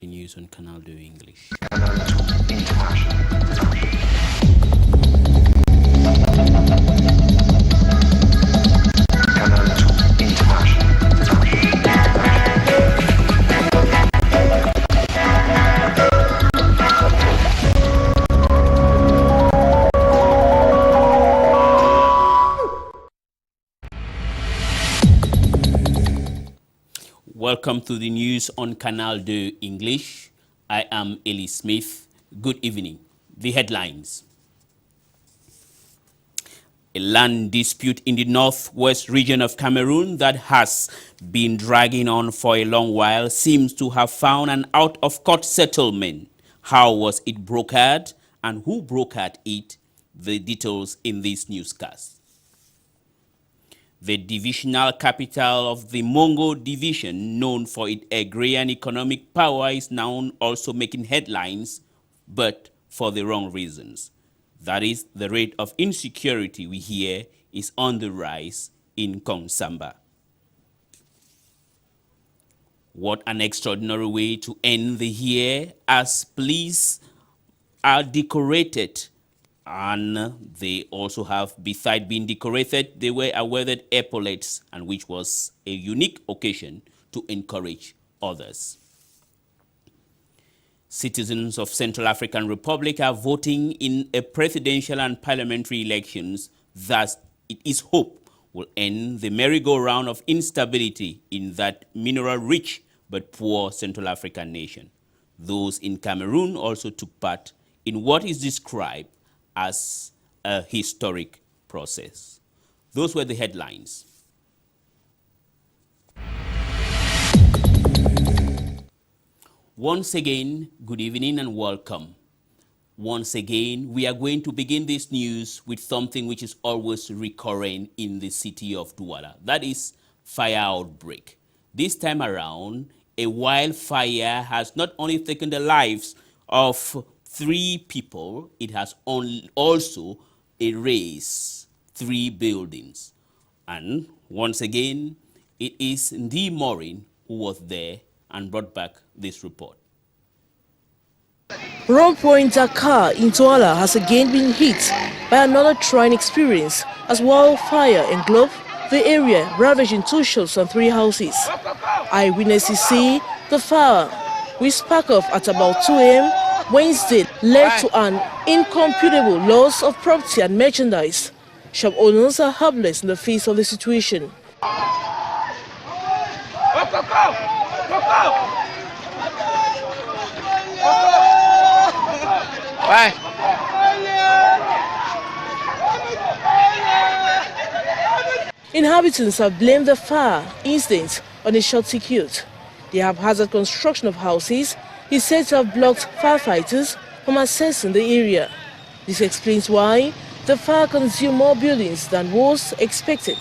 News on Canal English. Welcome to the news on Canal English. I am Elie Smith. Good evening. The headlines. A land dispute in the northwest region of Cameroon that has been dragging on for a long while seems to have found an out-of-court settlement. How was it brokered and who brokered it? The details in this newscast. The divisional capital of the Mungo division, known for its agrarian economic power, is now also making headlines, but for the wrong reasons. That is, the rate of insecurity we hear is on the rise in Konsamba. What an extraordinary way to end the year, as police are decorated. And they also have, besides being decorated, they were awarded epaulets, and which was a unique occasion to encourage others. Citizens of Central African Republic are voting in a presidential and parliamentary elections. Thus, it is hope will end the merry-go-round of instability in that mineral-rich but poor Central African nation. Those in Cameroon also took part in what is described as a historic process. Those were the headlines. Once again, good evening and welcome. Once again, we are going to begin this news with something which is always recurring in the city of Douala. That is fire outbreak. This time around, a wildfire has not only taken the lives of 3 people, it has also erased 3 buildings. And once again, it is Ndi Morin who was there and brought back this report. Rond-Point Dakar in Douala has again been hit by another trying experience as wildfire engulfed the area, ravaging 2 shops and 3 houses. Eyewitnesses say the fire, which sparked off at about 2 a.m. Wednesday, led to an incomputable loss of property and merchandise. Shop owners are helpless in the face of the situation. Inhabitants have blamed the fire incident on a short circuit. The haphazard construction of houses is said to have blocked firefighters from accessing the area. This explains why the fire consumed more buildings than was expected.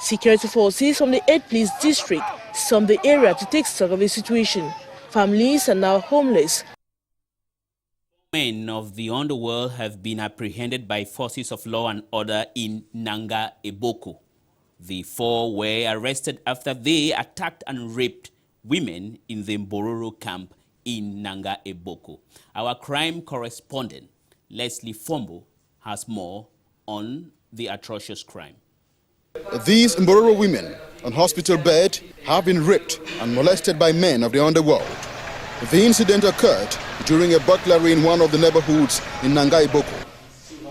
Security forces from the 8th Police District stormed the area to take stock of the situation. Families are now homeless. Men of the underworld have been apprehended by forces of law and order in Nanga, Eboko. The 4 were arrested after they attacked and raped women in the Mbororo camp in Nanga, Eboko. Our crime correspondent, Leslie Fombo, has more on the atrocious crime. These Mbororo women on hospital bed have been raped and molested by men of the underworld. The incident occurred during a burglary in one of the neighborhoods in Nanga, Eboko.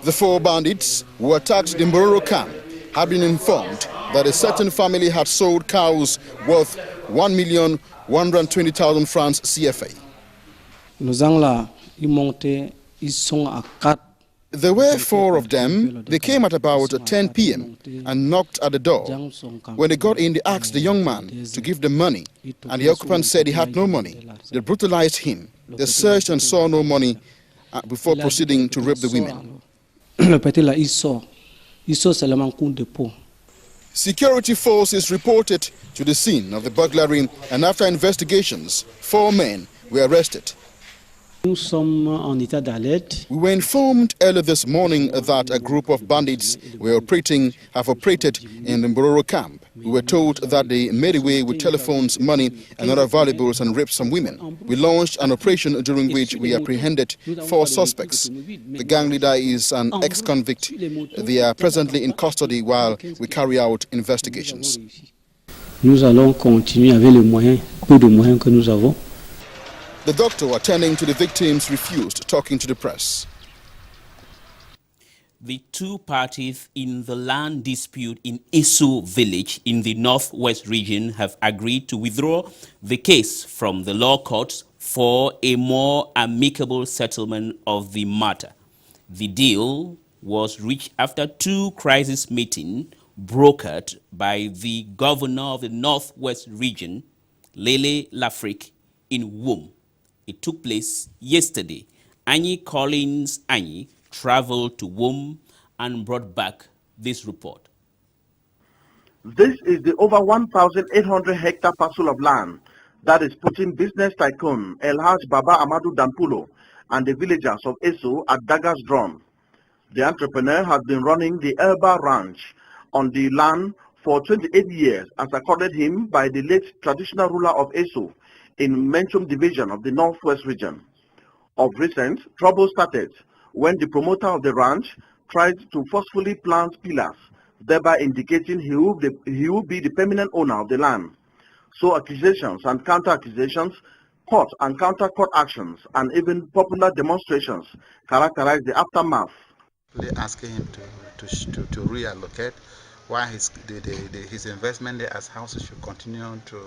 The 4 bandits who attacked the Mbororo camp had been informed that a certain family had sold cows worth 1,120,000 francs CFA. There were 4 of them. They came at about 10 p.m. and knocked at the door. When they got in, they asked the young man to give them money, and the occupant said he had no money. They brutalized him. They searched and saw no money before proceeding to rape the women. Security forces reported to the scene of the burglary, and after investigations, 4 men were arrested. Nous sommes en état d'alerte. We were informed early this morning that a group of bandits have operated in the Mbororo camp. We were told that they made away with telephones, money and other valuables and raped some women. We launched an operation during which we apprehended 4 suspects. The gang leader is an ex-convict. They are presently in custody while we carry out investigations. Nous allons continuer avec les moyens, peu de moyens que nous avons. The doctor attending to the victims refused talking to the press. The 2 parties in the land dispute in Isu village in the northwest region have agreed to withdraw the case from the law courts for a more amicable settlement of the matter. The deal was reached after 2 crisis meetings brokered by the governor of the northwest region, Lele Lafrique, in Wom. It took place yesterday. Annie Collins Annie traveled to Wom and brought back this report. This is the over 1,800 hectare parcel of land that is putting business tycoon Elhaj Baba Amadou Dampulo and the villagers of Eso at Daga's drum. The entrepreneur has been running the Elba Ranch on the land for 28 years as accorded him by the late traditional ruler of Eso in Menchum division of the northwest region. Of recent, trouble started when the promoter of the ranch tried to forcefully plant pillars, thereby indicating he will be the permanent owner of the land. So accusations and counter-accusations, court and counter-court actions, and even popular demonstrations characterize the aftermath. They're asking him to reallocate why his investment there as houses should continue to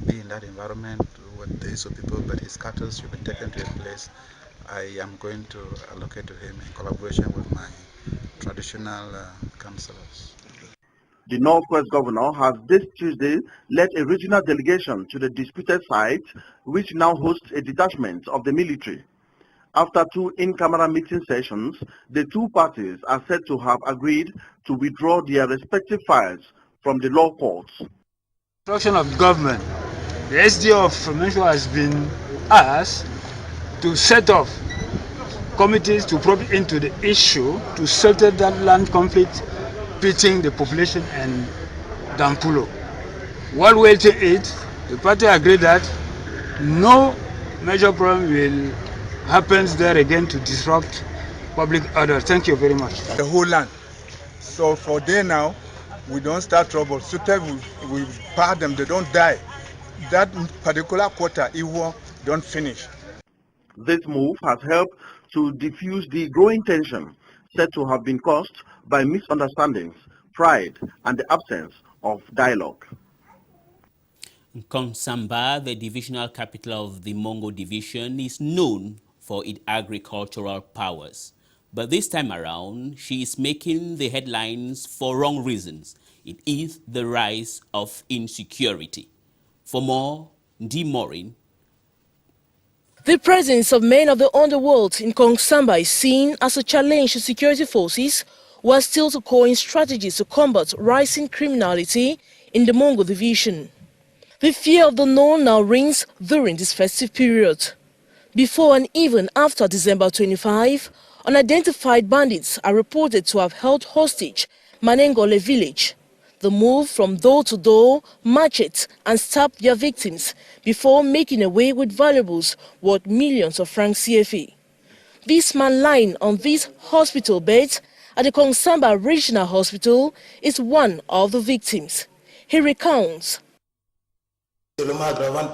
be in that environment with the Iso people, but his cattle should be taken to a place. I am going to allocate to him in collaboration with my traditional councillors. The Northwest Governor has this Tuesday led a regional delegation to the disputed site, which now hosts a detachment of the military. After 2 in-camera meeting sessions, the 2 parties are said to have agreed to withdraw their respective files from the law courts. Instruction of government, the SDO of Menchum has been asked to set up committees to probe into the issue to settle that land conflict pitting the population and Dampulo. While waiting it, the party agreed that no major problem will happen there again to disrupt public order. Thank you very much. The whole land. So for there now, we don't start trouble. So we bar them, they don't die. That particular quarter, it will don't finish. This move has helped to diffuse the growing tension said to have been caused by misunderstandings, pride, and the absence of dialogue. Konsamba, the divisional capital of the Mungo division, is known for its agricultural powers. But this time around, she is making the headlines for wrong reasons. It is the rise of insecurity. For more, Ndi Morin. The presence of men of the underworld in Konsamba is seen as a challenge to security forces who are still to coin strategies to combat rising criminality in the Mungo division. The fear of the known now reigns during this festive period. Before and even after December 25, unidentified bandits are reported to have held hostage Manengole village. The move from door to door, machete and stab their victims before making away with valuables worth millions of francs CFA. This man lying on this hospital bed at the Konsamba Regional Hospital is one of the victims. He recounts.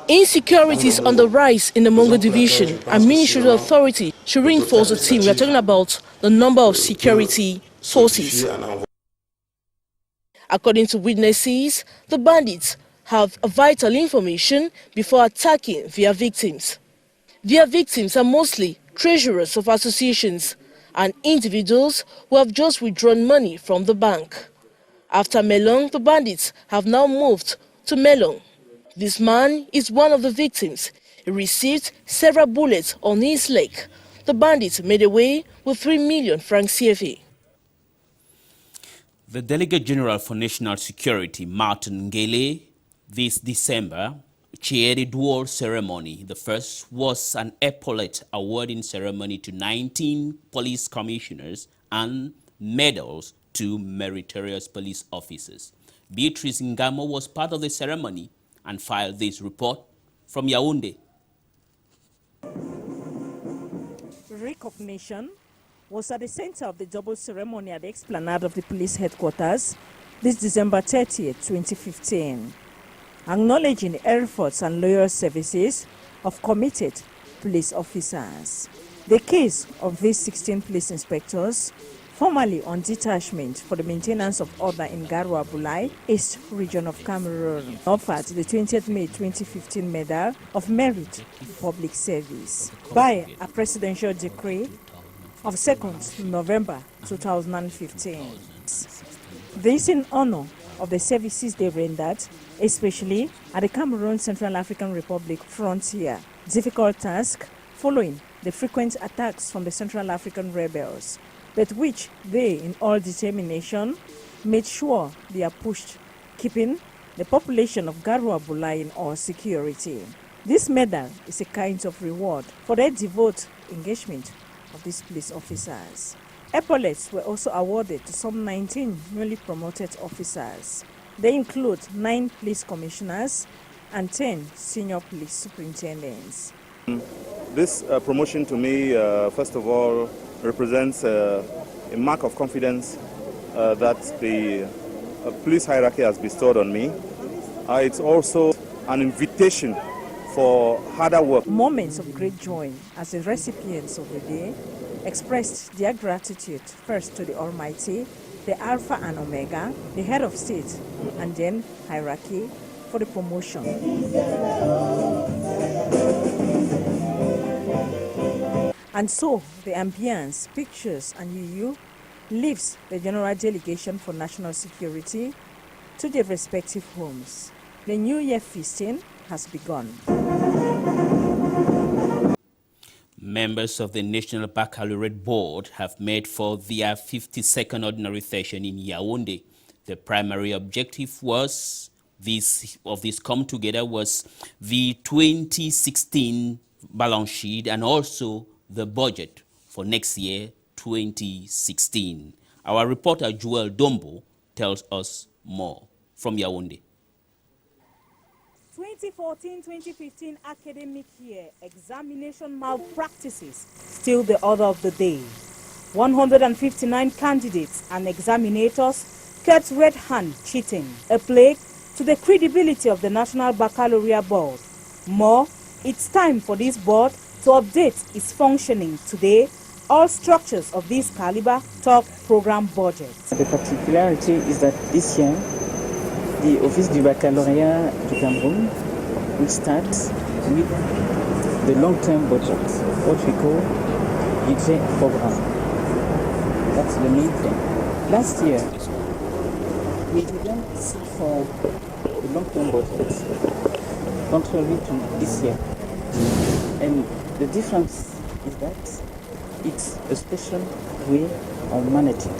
Insecurity is on the rise in the Mungo division, and Ministry Authority should reinforce the team. We are talking about the number of security forces. According to witnesses, the bandits have vital information before attacking their victims. Their victims are mostly treasurers of associations and individuals who have just withdrawn money from the bank. After Melong, the bandits have now moved to Melong. This man is one of the victims. He received several bullets on his leg. The bandits made away with 3 million francs CFA. The Delegate General for National Security, Martin Ngele, this December, chaired a dual ceremony. The first was an epaulette awarding ceremony to 19 police commissioners and medals to meritorious police officers. Beatrice Ngamo was part of the ceremony and filed this report from Yaoundé. Recognition was at the center of the double ceremony at the explanade of the police headquarters this December 30th, 2015, acknowledging the efforts and loyal services of committed police officers. The case of these 16 police inspectors, formerly on detachment for the maintenance of order in Garoua Bulai, East region of Cameroon, offered the 20th May 2015 Medal of Merit for Public Service by a presidential decree of 2nd November 2015. This in honor of the services they rendered, especially at the Cameroon Central African Republic frontier. Difficult task following the frequent attacks from the Central African rebels, but which they, in all determination, made sure they are pushed, keeping the population of Garoua Bulai in all security. This medal is a kind of reward for their devout engagement of these police officers. Epaulets were also awarded to some 19 newly promoted officers. They include 9 police commissioners and 10 senior police superintendents. This promotion to me, first of all, represents a mark of confidence that the police hierarchy has bestowed on me. It's also an invitation for harder work. Moments of great joy as the recipients of the day expressed their gratitude first to the Almighty, the Alpha and Omega, the head of state, and then hierarchy for the promotion. And so the ambience, pictures, and UU leaves the general delegation for national security to their respective homes. The New Year feasting has begun. Members of the National Baccalaureate Board have met for their 52nd ordinary session in Yaoundé. The primary objective was this come together was the 2016 balance sheet and also the budget for next year, 2016. Our reporter Joel Dombo tells us more from Yaoundé. 2014-2015 academic year examination malpractices still the order of the day. 159 candidates and examinators kept red-hand cheating, a plague to the credibility of the National Baccalaureate Board. More, it's time for this board to update its functioning today. All structures of this caliber talk program budget. The particularity is that this year, the Office du Baccalauréat du Cameroun will start with the long-term budget, what we call budget program. That's the main thing. Last year, we didn't seek for the long-term budget, contrary to this year. And the difference is that it's a special way of managing.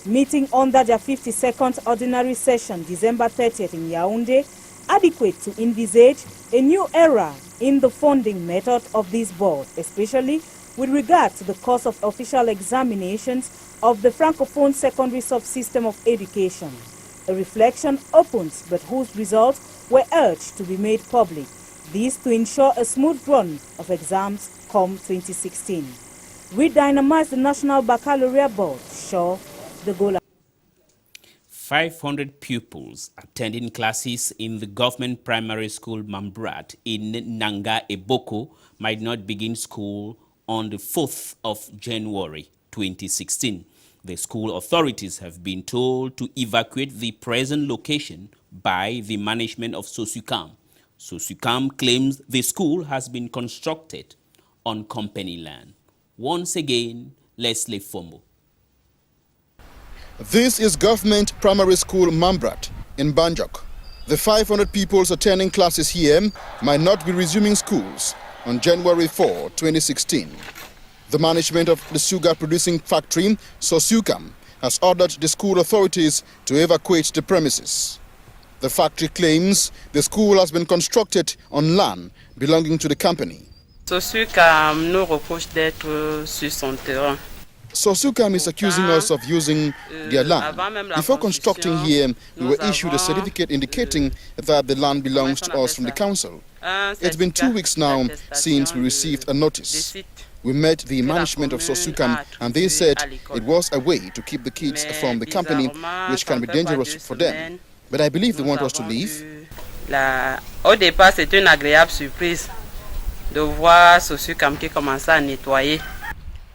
Meeting under their 52nd ordinary session, December 30th in Yaoundé, adequate to envisage a new era in the funding method of this board, especially with regard to the course of official examinations of the Francophone secondary subsystem of education. A reflection opened, but whose results were urged to be made public. This to ensure a smooth run of exams come 2016. We dynamize the National Baccalaureate Board, sure the goal. 500 pupils attending classes in the government primary school Mambrat in Nanga, Eboko might not begin school on the 4th of January 2016. The school authorities have been told to evacuate the present location by the management of Sosukam. Sosukam claims the school has been constructed on company land. Once again, Leslie Fomo. This is government primary school Mambrat in Banjok. The 500 pupils attending classes here might not be resuming schools on January 4, 2016. The management of the sugar producing factory, Sosukam, has ordered the school authorities to evacuate the premises. The factory claims the school has been constructed on land belonging to the company. Sosukam nous reproche d'être sur son terrain. Sosukam is accusing us of using their land. Before constructing here, we were issued a certificate indicating that the land belongs to us from the council. It's been 2 weeks now since we received a notice. We met the management of Sosukam and they said it was a way to keep the kids from the company, which can be dangerous for them. But I believe they want us to leave. Au départ, c'est une agréable surprise de voir Sosukam qui commence à nettoyer.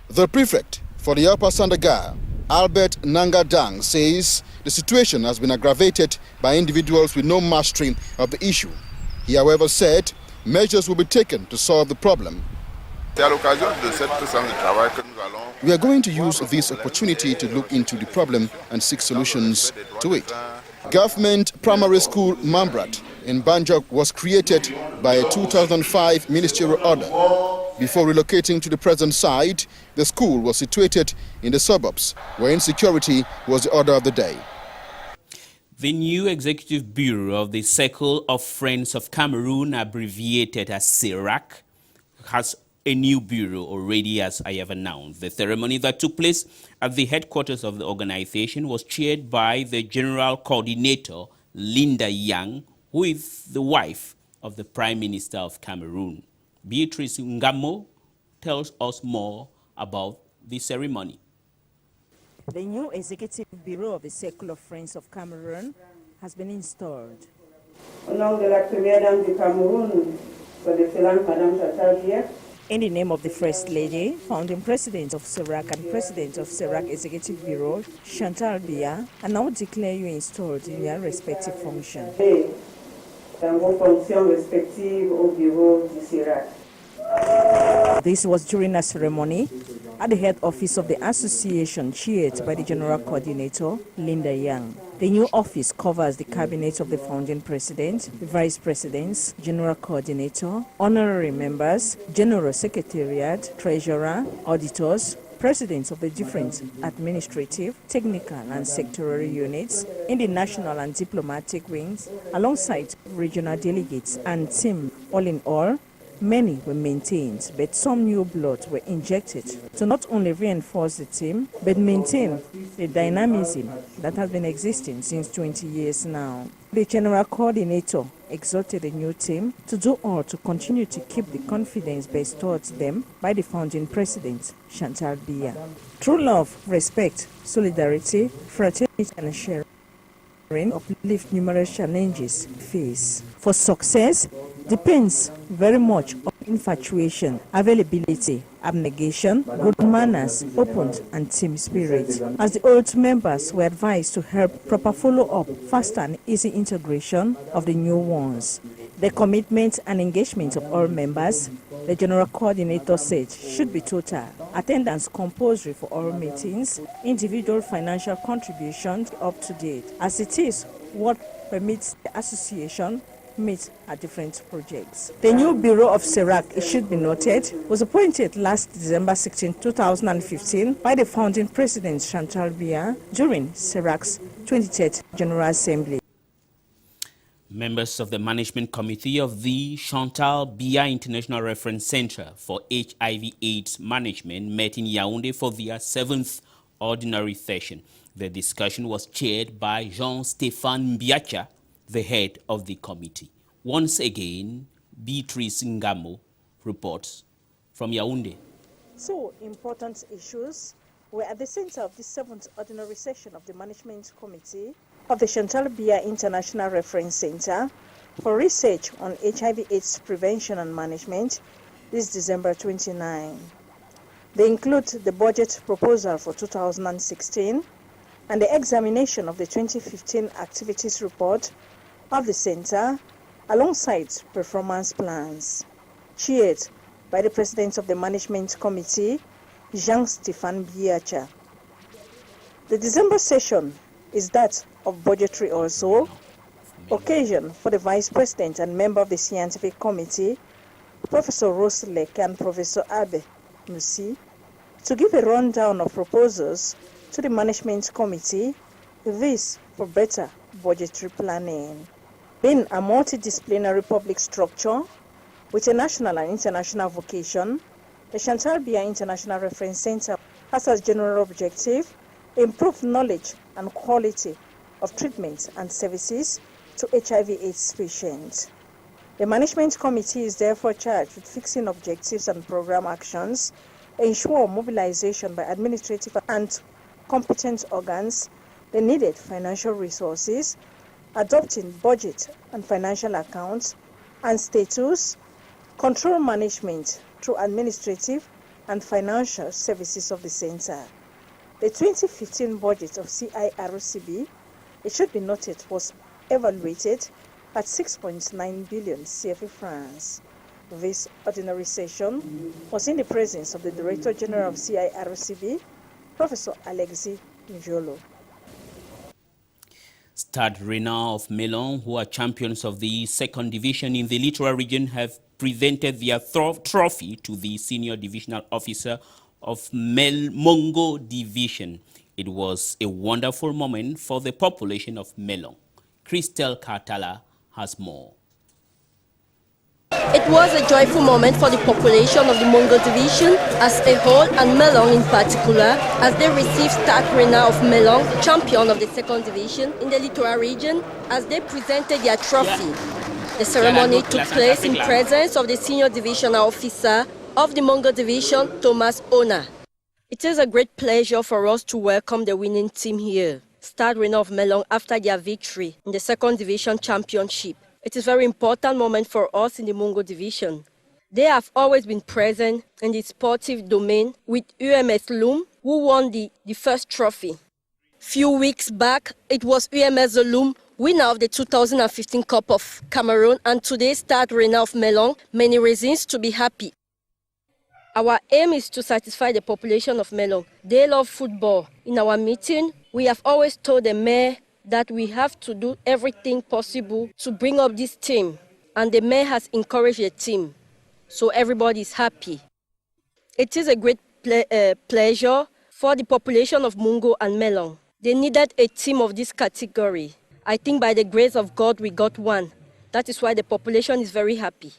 The prefect for the Upper Sandaga, Albert Nanga Dang, says the situation has been aggravated by individuals with no mastery of the issue. He, however, said measures will be taken to solve the problem. We are going to use this opportunity to look into the problem and seek solutions to it. Government Primary School Mambrat in Banjok was created by a 2005 ministerial order. Before relocating to the present site, the school was situated in the suburbs, where insecurity was the order of the day. The new Executive Bureau of the Circle of Friends of Cameroon, abbreviated as CIRAC, has a new bureau already, as I have announced. The ceremony that took place at the headquarters of the organization was chaired by the General Coordinator, Linda Yang, who is the wife of the Prime Minister of Cameroon. Beatrice Ngamo tells us more about the ceremony. The new Executive Bureau of the Circle of Friends of Cameroon has been installed. Au nom de la Première Dame du Cameroun, son Excellence Madame Chantal Biya. In the name of the First Lady, founding President of CIRAC and President of CIRAC Executive Bureau, Chantal Biya, I now declare you installed in your respective function. Dans vos fonctions respectives au bureau du CIRAC. This was during a ceremony at the head office of the association, chaired by the General Coordinator, Linda Yang. The new office covers the cabinet of the founding president, the vice presidents, general coordinator, honorary members, general secretariat, treasurer, auditors, presidents of the different administrative, technical and sectoral units in the national and diplomatic wings, alongside regional delegates and team. All in all, many were maintained, but some new blood were injected to not only reinforce the team, but maintain the dynamism that has been existing since 20 years now. The General Coordinator exhorted the new team to do all to continue to keep the confidence bestowed them by the founding president, Chantal Biya. Through love, respect, solidarity, fraternity and sharing, uplift numerous challenges faced. For success depends very much on infatuation, availability, abnegation, good manners, open and team spirit. As the old members were advised to help proper follow-up, faster and easy integration of the new ones. The commitment and engagement of all members, the General Coordinator said, should be total. Attendance compulsory for all meetings, individual financial contributions up to date, as it is what permits the association meet at different projects. The new Bureau of CIRAC, it should be noted, was appointed last December 16, 2015 by the founding president Chantal Biya during CIRAC's 23rd General Assembly. Members of the management committee of the Chantal Biya International Reference Center for HIV/AIDS Management met in Yaoundé for their 7th ordinary session. The discussion was chaired by Jean-Stéphane Mbiacha, the head of the committee. Once again, Beatrice Ngamo reports from Yaoundé. So important issues were at the center of the 7th ordinary session of the management committee of the Chantal Biya International Reference Center for research on HIV/AIDS prevention and management this December 29. They include the budget proposal for 2016 and the examination of the 2015 activities report of the center alongside performance plans. Chaired by the president of the management committee, Jean-Stéphane Mbiacha. The December session is that of budgetary also, occasion for the vice president and member of the scientific committee, Professor Rose Lek and Professor Abe Musi, to give a rundown of proposals to the management committee, this for better budgetary planning. Being a multidisciplinary public structure with a national and international vocation, the Chantal Biya International Reference Center has as general objective improve knowledge and quality of treatment and services to HIV/AIDS patients. The management committee is therefore charged with fixing objectives and program actions, ensure mobilization by administrative and competent organs, the needed financial resources, adopting budget and financial accounts and status, control management through administrative and financial services of the center. The 2015 budget of CIRCB, it should be noted, was evaluated at 6.9 billion CFA francs. This ordinary session was in the presence of the Director General of CIRCB, Professor Alexis Njolo. Stade Renard of Melon, who are champions of the second division in the Littoral region, have presented their trophy to the senior divisional officer of Mungo division. It was a wonderful moment for the population of Melon. Christelle Cartala has more. It was a joyful moment for the population of the Mungo division as a whole and Melon in particular, as they received Stade Renard of Melon, champion of the second division in the Littoral region, as they presented their trophy. The ceremony took place in presence of the senior divisional officer of the Mungo division, Thomas Ona. It is a great pleasure for us to welcome the winning team here, Stade Renard of Melon, after their victory in the second division championship. It is a very important moment for us in the Mungo division. They have always been present in the sportive domain with UMS Loom, who won the first trophy. Few weeks back, it was UMS Loom, winner of the 2015 Cup of Cameroon, and today Stade Renard of Melon, many reasons to be happy. Our aim is to satisfy the population of Melon. They love football. In our meeting, we have always told the mayor that we have to do everything possible to bring up this team, and the mayor has encouraged the team, so everybody is happy. It is a great pleasure for the population of Mungo and Melon. They needed a team of this category. I think by the grace of God we got one. That is why the population is very happy.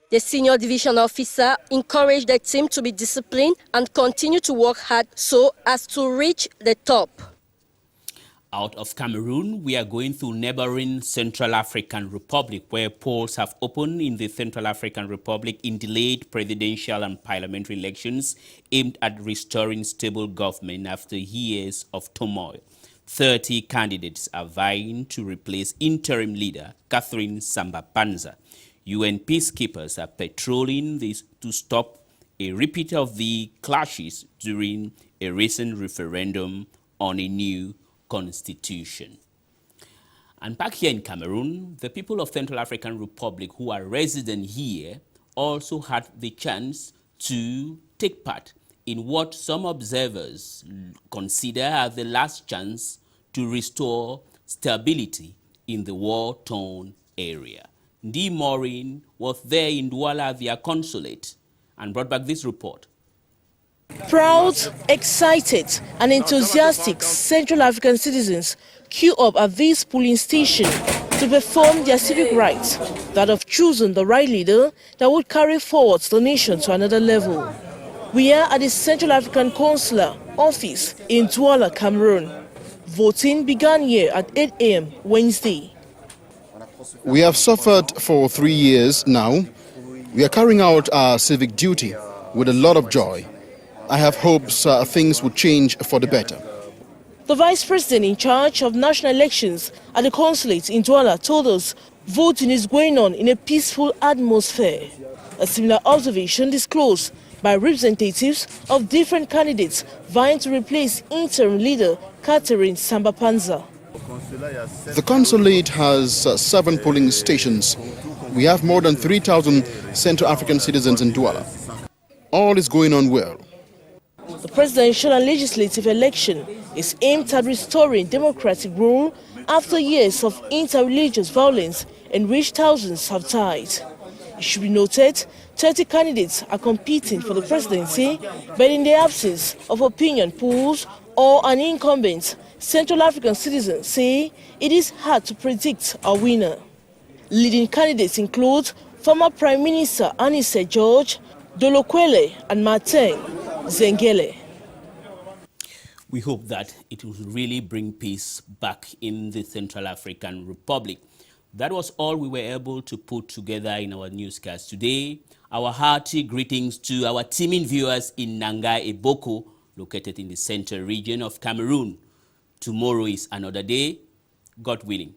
The senior division officer encouraged the team to be disciplined and continue to work hard so as to reach the top. Out of Cameroon, we are going to neighboring Central African Republic, where polls have opened in the Central African Republic in delayed presidential and parliamentary elections aimed at restoring stable government after years of turmoil. 30 candidates are vying to replace interim leader Catherine Samba-Panza. UN peacekeepers are patrolling this to stop a repeat of the clashes during a recent referendum on a new constitution. And back here in Cameroon, the people of Central African Republic who are resident here also had the chance to take part in what some observers consider as the last chance to restore stability in the war-torn area. Ndi Maureen was there in Douala, their consulate, and brought back this report. Proud, excited and enthusiastic Central African citizens queue up at this polling station to perform their civic rights, that of choosing the right leader that would carry forward the nation to another level. We are at the Central African Consular office in Douala, Cameroon. Voting began here at 8 a.m. Wednesday. We have suffered for 3 years now. We are carrying out our civic duty with a lot of joy. I have hopes things will change for the better. The Vice President in charge of national elections at the consulate in Douala told us voting is going on in a peaceful atmosphere. A similar observation disclosed by representatives of different candidates vying to replace interim leader Catherine Samba-Panza. The consulate has 7 polling stations. We have more than 3,000 Central African citizens in Douala. All is going on well. The presidential and legislative election is aimed at restoring democratic rule after years of inter-religious violence in which thousands have died. It should be noted, 30 candidates are competing for the presidency, but in the absence of opinion polls, or an incumbent, Central African citizens say it is hard to predict a winner. Leading candidates include former Prime Minister Anise George, Dolokwele and Martin Zengele. We hope that it will really bring peace back in the Central African Republic. That was all we were able to put together in our newscast today. Our hearty greetings to our teaming viewers in Nanga, Eboko, located in the central region of Cameroon. Tomorrow is another day, God willing.